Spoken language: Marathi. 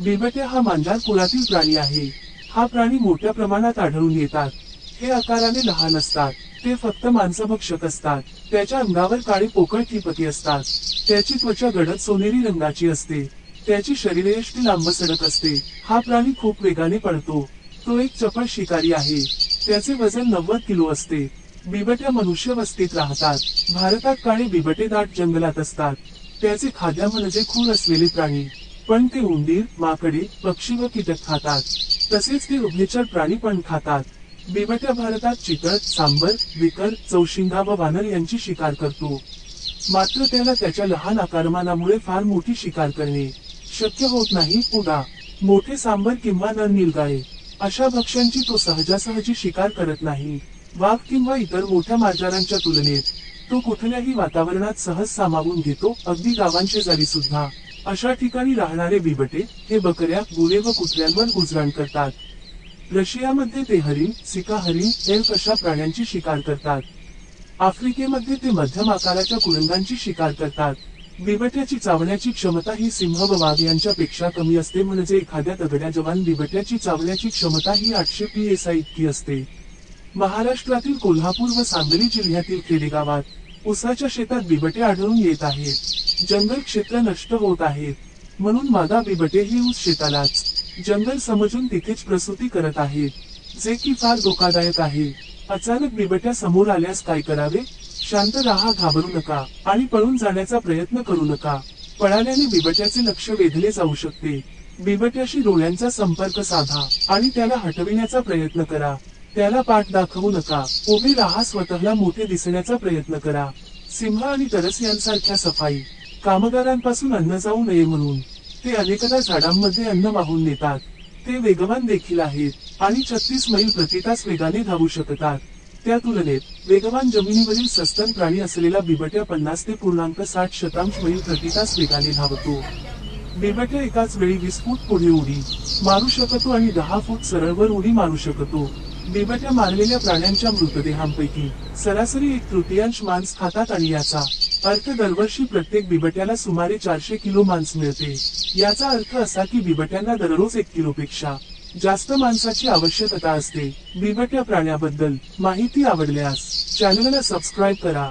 बिबट्या हा मांजर कुळातील प्राणी आहे। हा प्राणी मोठ्या प्रमाणात आढळून येतात। हे आकाराने लहान असतात। ते फक्त मांसभक्षक असतात। त्याच्या अंगावर काळे पोकळ ठिपके असतात। त्याची त्वचा गडद सोनेरी रंगाची असते। त्याची शरीरयष्टी लांबसडक असते। हा प्राणी खूप वेगाने पळतो। तो एक चपळ शिकारी आहे। त्याचे वजन 90 किलो असते। बिबट्या मनुष्य वस्तीत राहतात। भारतात काळे बिबटे दाट जंगलात असतात। त्याचे खाद्य म्हणजे खूर असलेले प्राणी। पण ते उंदीर, माकडे, पक्षी व कीटक खातात। तसेच ते उभयचर प्राणी पण खातात। बिबट्या भारतात चितळ, सांबर, विकर, चौशिंगा व वानर यांची शिकार करतो। मात्र त्याला त्याच्या लहान आकारमानामुळे फार मोठी शिकार करणे शक्य होत नाही। उदा. मोठे सांबर किंवा नर नीलगाय अशा भक्ष्यांची तो सहजासहजी शिकार करत नाही। वाघ किंवा इतर मोठ्या मांजरांच्या तुलनेत तो कुठल्याही वातावरणात सहज सामावून घेतो, अगदी गावांशेजारी सुद्धा। अशा ठिकाणी राहणारे बिबटे हे बकऱ्या, गुरे व कुत्र्यांवर गुजरण करतात। रशियामध्ये ते हरिण, सिका हरिण, एल्क अशा प्राण्यांची शिकार करतात। आफ्रिकेमध्ये ते मध्यम आकाराच्या कुरंगांची शिकार करतात। बिबट्याची चावण्याची क्षमता ही सिंह व वाघ यांच्यापेक्षा कमी असते, म्हणजे एखाद्या तगड्या जवान बिबट्याची चावण्याची क्षमता ही 800 psi इतकी असते। महाराष्ट्रातील कोल्हापूर व सांगली जिल्ह्यातील खेडेगावात ऊसाच्या शेतात बिबटे आढळून येत आहेत। जंगल क्षेत्र नष्ट होत आहेत, म्हणून मादा बिबटे ही ऊस शेतालाच जंगल समजून तिथेच प्रसूती करत आहेत, जे की फार धोकादायक आहे। अचानक बिबट्या समोर आल्यास काय करावे? शांत राहा, घाबरू नका आणि पळून जाण्याचा प्रयत्न करू नका। पळाल्याने बिबट्याचे लक्ष वेधले जाऊ शकते। बिबट्याशी डोळ्यांचा संपर्क साधा आणि त्याला हटविण्याचा प्रयत्न करा। त्याला पाठ दाखवू नका, उभे राहा, स्वतःला मोठे दिसण्याचा प्रयत्न करा। सिंह आणि तरस यांसारख्या सफाई कामगारांपासून अन्न जाऊ नये म्हणून ते अनेकदा झाडांमध्ये अन्न वाहून नेतात। ते वेगवान देखील आहेत आणि 36 मैल प्रति तास वेगाने धावू शकतात। त्या तुलनेत वेगवान जमिनीवरील सस्तन प्राणी असलेला बिबट्या 50 ते 0.60 मैल प्रति तास वेगाने धावतो। बिबट्या एकाच वेळी 20 फूट पुढे उडी मारू शकतो आणि 10 फूट सरळवर उडी मारू शकतो। बिबट्या मारलेल्या प्राण्यांच्या मृतदेहांपैकी सरासरी 1/3 मांस खातात आणि याचा अर्थ दरवर्षी प्रत्येक बिबट्याला सुमारे 400 किलो मांस मिळते। याचा अर्थ असा की बिबट्यांना दररोज 1 किलोपेक्षा जास्त मांसाची आवश्यकता असते। बिबट्या प्राण्याबद्दल माहिती आवडल्यास चॅनलला सबस्क्राईब करा।